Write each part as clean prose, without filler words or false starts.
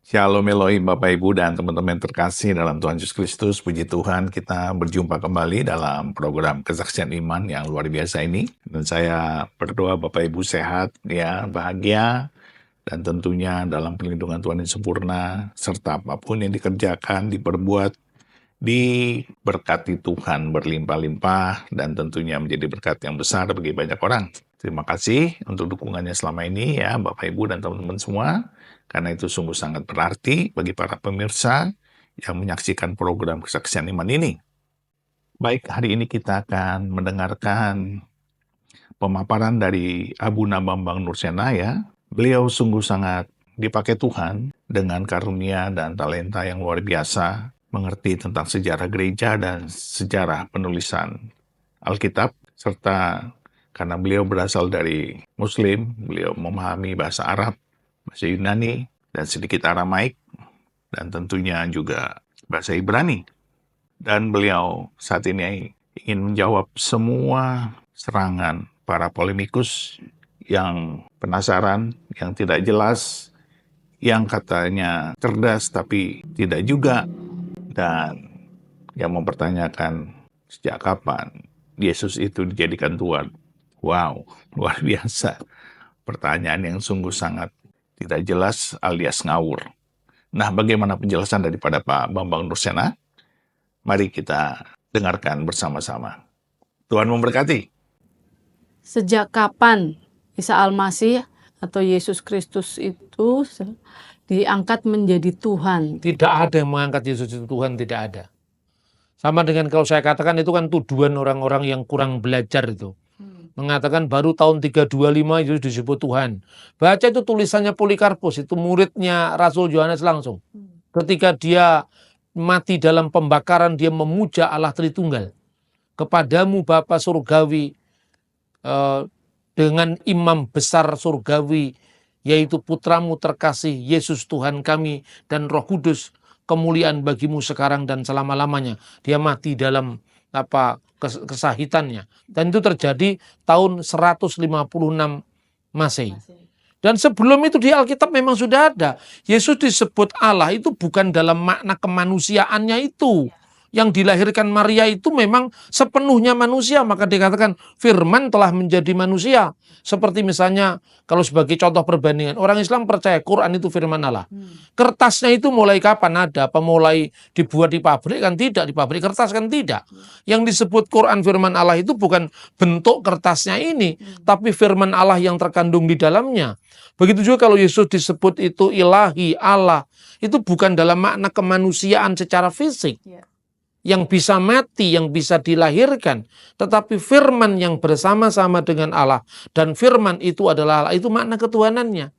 Shalom Elohim Bapak Ibu dan teman-teman terkasih dalam Tuhan Yesus Kristus. Puji Tuhan kita berjumpa kembali dalam program Kesaksian Iman yang luar biasa ini. Dan saya berdoa Bapak Ibu sehat, ya, bahagia, dan tentunya dalam perlindungan Tuhan yang sempurna, serta apapun yang dikerjakan, diperbuat, diberkati Tuhan berlimpah-limpah, dan tentunya menjadi berkat yang besar bagi banyak orang. Terima kasih untuk dukungannya selama ini ya Bapak Ibu dan teman-teman semua. Karena itu sungguh sangat berarti bagi para pemirsa yang menyaksikan program Kesaksian Iman ini. Baik, hari ini kita akan mendengarkan pemaparan dari Abuna Bambang Nursena ya. Beliau sungguh sangat dipakai Tuhan dengan karunia dan talenta yang luar biasa, mengerti tentang sejarah gereja dan sejarah penulisan Alkitab, serta karena beliau berasal dari Muslim, beliau memahami bahasa Arab, bahasa Yunani, dan sedikit Aramaik, dan tentunya juga bahasa Ibrani. Dan beliau saat ini ingin menjawab semua serangan para polemikus yang penasaran, yang tidak jelas, yang katanya cerdas tapi tidak juga, dan yang mempertanyakan sejak kapan Yesus itu dijadikan Tuhan. Wow, luar biasa. Pertanyaan yang sungguh sangat tidak jelas alias ngawur. Nah, bagaimana penjelasan daripada Pak Bambang Nursena? Mari kita dengarkan bersama-sama. Tuhan memberkati. Sejak kapan Isa Al-Masih atau Yesus Kristus itu diangkat menjadi Tuhan? Tidak ada yang mengangkat Yesus itu Tuhan, tidak ada. Sama dengan kalau saya katakan itu kan tuduhan orang-orang yang kurang belajar itu. Mengatakan baru tahun 325 Yesus disebut Tuhan. Baca itu tulisannya Polikarpus, itu muridnya Rasul Yohanes langsung. Ketika dia mati dalam pembakaran, dia memuja Allah Tritunggal. Kepadamu Bapa Surgawi, dengan imam besar surgawi, yaitu putramu terkasih Yesus Tuhan kami dan Roh Kudus, kemuliaan bagimu sekarang dan selama-lamanya. Dia mati dalam kesahitannya. Dan itu terjadi tahun 156 Masehi. Dan sebelum itu di Alkitab memang sudah ada. Yesus disebut Allah itu bukan dalam makna kemanusiaannya itu. Yang dilahirkan Maria itu memang sepenuhnya manusia. Maka dikatakan firman telah menjadi manusia. Seperti misalnya kalau sebagai contoh perbandingan. Orang Islam percaya Quran itu firman Allah. Kertasnya itu mulai kapan ada? Apa mulai dibuat di pabrik? Kan tidak. Di pabrik kertas kan tidak. Yang disebut Quran firman Allah itu bukan bentuk kertasnya ini. Tapi firman Allah yang terkandung di dalamnya. Begitu juga kalau Yesus disebut itu ilahi, Allah. Itu bukan dalam makna kemanusiaan secara fisik. Yang bisa mati, yang bisa dilahirkan. Tetapi firman yang bersama-sama dengan Allah. Dan firman itu adalah Allah. Itu makna ketuhanannya.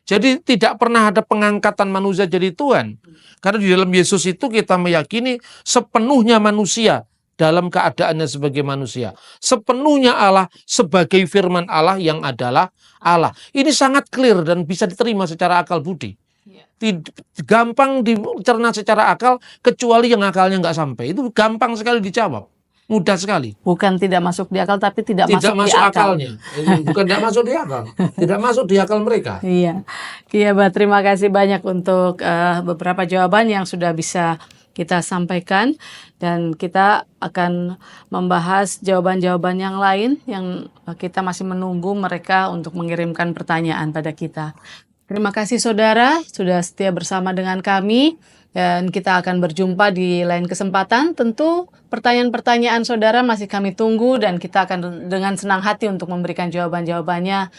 Jadi tidak pernah ada pengangkatan manusia jadi Tuhan. Karena di dalam Yesus itu kita meyakini sepenuhnya manusia dalam keadaannya sebagai manusia. Sepenuhnya Allah sebagai firman Allah yang adalah Allah. Ini sangat clear dan bisa diterima secara akal budi. Gampang dicerna secara akal, kecuali yang akalnya nggak sampai. Itu gampang sekali dijawab, mudah sekali. Bukan tidak masuk di akal, tapi tidak masuk di akal. Akalnya. Bukan tidak masuk di akal, tidak masuk di akal mereka. Iya, Mbak, terima kasih banyak untuk beberapa jawaban yang sudah bisa kita sampaikan. Dan kita akan membahas jawaban-jawaban yang lain yang kita masih menunggu mereka untuk mengirimkan pertanyaan pada kita. Terima kasih saudara sudah setia bersama dengan kami dan kita akan berjumpa di lain kesempatan. Tentu pertanyaan-pertanyaan saudara masih kami tunggu dan kita akan dengan senang hati untuk memberikan jawaban-jawabannya.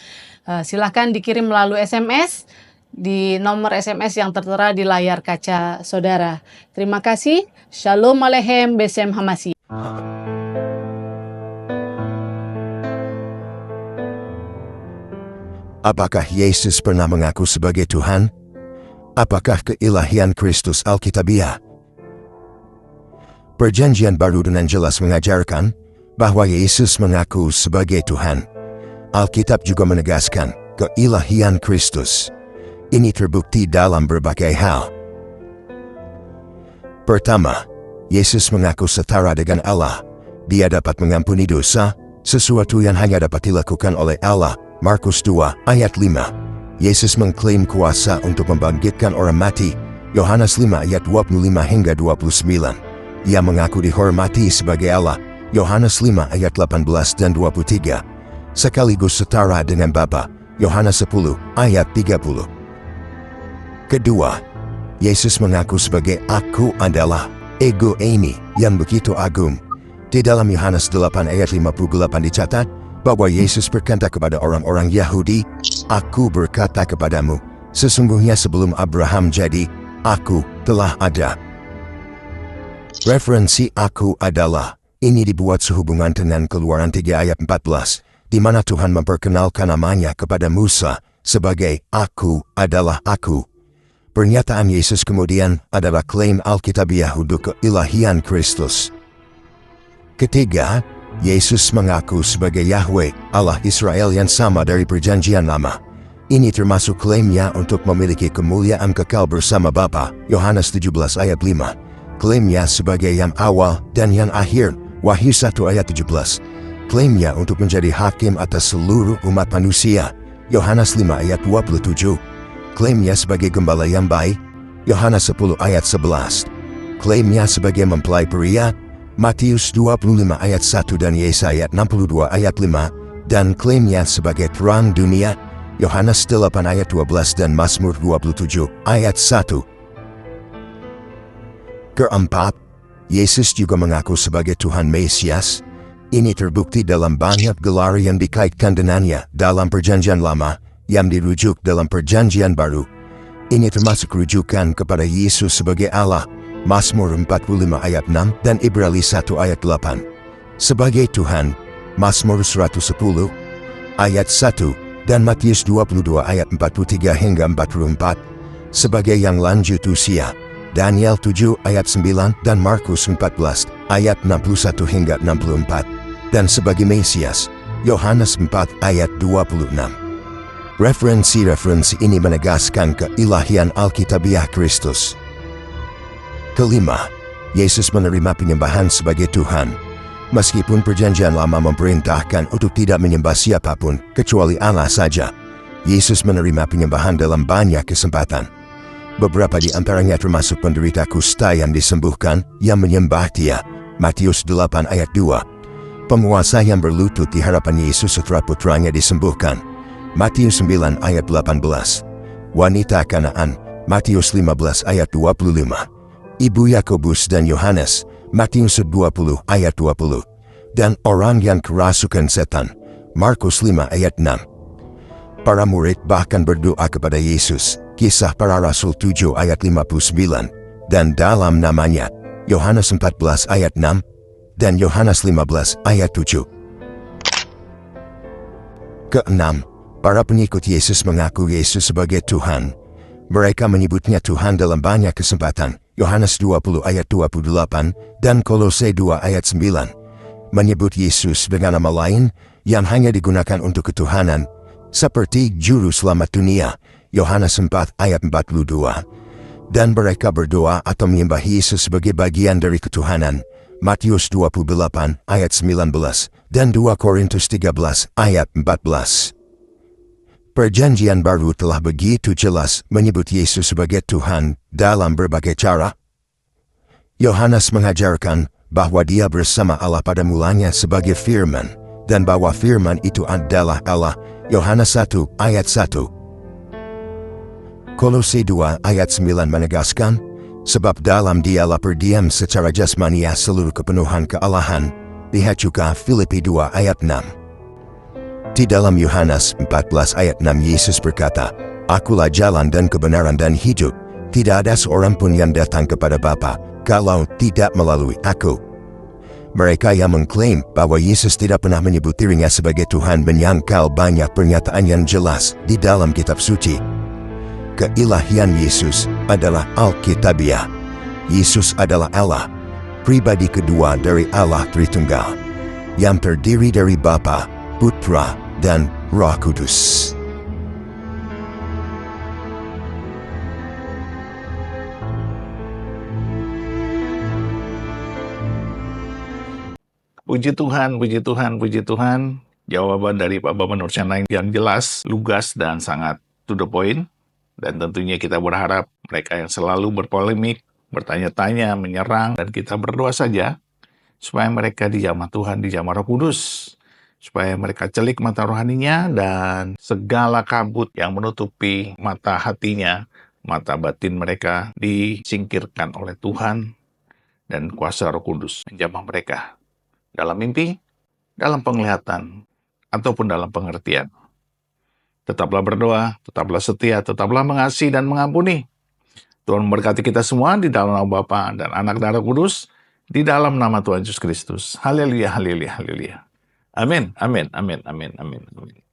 Silahkan dikirim melalui SMS di nomor SMS yang tertera di layar kaca saudara. Terima kasih. Shalom Aleichem Besem Hamasi. Apakah Yesus pernah mengaku sebagai Tuhan? Apakah keilahian Kristus Alkitabiah? Perjanjian Baru dengan jelas mengajarkan bahwa Yesus mengaku sebagai Tuhan. Alkitab juga menegaskan keilahian Kristus. Ini terbukti dalam berbagai hal. Pertama, Yesus mengaku setara dengan Allah. Dia dapat mengampuni dosa, sesuatu yang hanya dapat dilakukan oleh Allah. Markus 2 ayat 5. Yesus mengklaim kuasa untuk membangkitkan orang mati. Yohanes 5 ayat 25 hingga 29. Ia mengaku dihormati sebagai Allah. Yohanes 5 ayat 18 dan 23. Sekaligus setara dengan Bapa. Yohanes 10 ayat 30. Kedua, Yesus mengaku sebagai Aku adalah ego ini yang begitu agung. Di dalam Yohanes 8 ayat 58 dicatat bahwa Yesus berkata kepada orang-orang Yahudi, Aku berkata kepadamu, sesungguhnya sebelum Abraham jadi, Aku telah ada. Referensi Aku adalah ini dibuat sehubungan dengan Keluaran 3 ayat 14, di mana Tuhan memperkenalkan namanya kepada Musa sebagai Aku adalah Aku. Pernyataan Yesus kemudian adalah klaim Alkitabiah untuk keilahian Kristus. Ketiga, Yesus mengaku sebagai Yahweh, Allah Israel yang sama dari Perjanjian Lama. Ini termasuk klaimnya untuk memiliki kemuliaan kekal bersama Bapa, Yohanes 17 ayat 5. Klaimnya sebagai yang awal dan yang akhir, Wahyu 1 ayat 17. Klaimnya untuk menjadi hakim atas seluruh umat manusia, Yohanes 5 ayat 27. Klaimnya sebagai gembala yang baik, Yohanes 10 ayat 11. Klaimnya sebagai mempelai pria, Matius 25 ayat 1 dan Yesaya 62 ayat 5, dan klaimnya sebagai terang dunia, Yohanes 8 ayat 12 dan Mazmur 27 ayat 1. Keempat, Yesus juga mengaku sebagai Tuhan Mesias. Ini terbukti dalam banyak gelar yang dikaitkan dengannya dalam Perjanjian Lama yang dirujuk dalam Perjanjian Baru. Ini termasuk rujukan kepada Yesus sebagai Allah, Mazmur 45 ayat 6 dan Ibrani 1 ayat 8. Sebagai Tuhan, Mazmur 110 ayat 1 dan Matius 22 ayat 43 hingga 44. Sebagai yang lanjut usia, Daniel 7 ayat 9 dan Markus 14 ayat 61 hingga 64. Dan sebagai Mesias, Yohanes 4 ayat 26. Referensi-referensi ini menegaskan keilahian Alkitabiah Kristus. Kelima, Yesus menerima penyembahan sebagai Tuhan. Meskipun Perjanjian Lama memerintahkan untuk tidak menyembah siapapun kecuali Allah saja, Yesus menerima penyembahan dalam banyak kesempatan. Beberapa di antaranya termasuk penderita kusta yang disembuhkan yang menyembah Dia, Matius 8 ayat 2. Penguasa yang berlutut di hadapan Yesus setelah putranya disembuhkan, Matius 9 ayat 18. Wanita Kanaan, Matius 15 ayat 25. Ibu Yakobus dan Yohanes, Matius 20 ayat 20. Dan orang yang kerasukan setan, Markus 5 ayat 6. Para murid bahkan berdoa kepada Yesus, Kisah Para Rasul 7 ayat 59. Dan dalam namanya, Yohanes 14 ayat 6 dan Yohanes 15 ayat 7. Keenam, para pengikut Yesus mengaku Yesus sebagai Tuhan. Mereka menyebutnya Tuhan dalam banyak kesempatan, Yohanes 20 ayat 28 dan Kolose 2 ayat 9. Menyebut Yesus dengan nama lain yang hanya digunakan untuk ketuhanan, seperti Juru Selamat Dunia, Yohanes 4 ayat 42. Dan mereka berdoa atau menyembah Yesus sebagai bagian dari ketuhanan, Matius 28 ayat 19 dan 2 Korintus 13 ayat 14. Perjanjian Baru telah begitu jelas menyebut Yesus sebagai Tuhan dalam berbagai cara. Yohanes mengajarkan bahwa Dia bersama Allah pada mulanya sebagai firman, dan bahwa firman itu adalah Allah, Yohanes 1 ayat 1. Kolose 2 ayat 9 menegaskan, sebab dalam Dialah berdiam secara jasmania seluruh kepenuhan kealahan. Lihat juga Filipi 2 ayat 6. Di dalam Yohanes 14 ayat 6 Yesus berkata, Akulah jalan dan kebenaran dan hidup. Tidak ada seorang pun yang datang kepada Bapa kalau tidak melalui Aku. Mereka yang mengklaim bahwa Yesus tidak pernah menyebut dirinya sebagai Tuhan menyangkal banyak pernyataan yang jelas di dalam kitab suci. Keilahian Yesus adalah Alkitabiah. Yesus adalah Allah, pribadi kedua dari Allah Tritunggal, yang terdiri dari Bapa, Putra, dan Roh Kudus. Puji Tuhan, puji Tuhan, puji Tuhan. Jawaban dari Pak Bapak Nursyana yang jelas, lugas, dan sangat to the point, dan tentunya kita berharap mereka yang selalu berpolemik, bertanya-tanya, menyerang, dan kita berdoa saja supaya mereka dijamah Tuhan, dijamah Roh Kudus, supaya mereka celik mata rohaninya dan segala kabut yang menutupi mata hatinya, mata batin mereka disingkirkan oleh Tuhan, dan kuasa Roh Kudus menjamah mereka dalam mimpi, dalam penglihatan, ataupun dalam pengertian. Tetaplah berdoa, tetaplah setia, tetaplah mengasihi dan mengampuni. Tuhan memberkati kita semua di dalam nama Bapa dan Anak dan Roh Kudus, di dalam nama Tuhan Yesus Kristus. Haleluya, haleluya, haleluya. Amin, amin, amin, amin, amin, amin.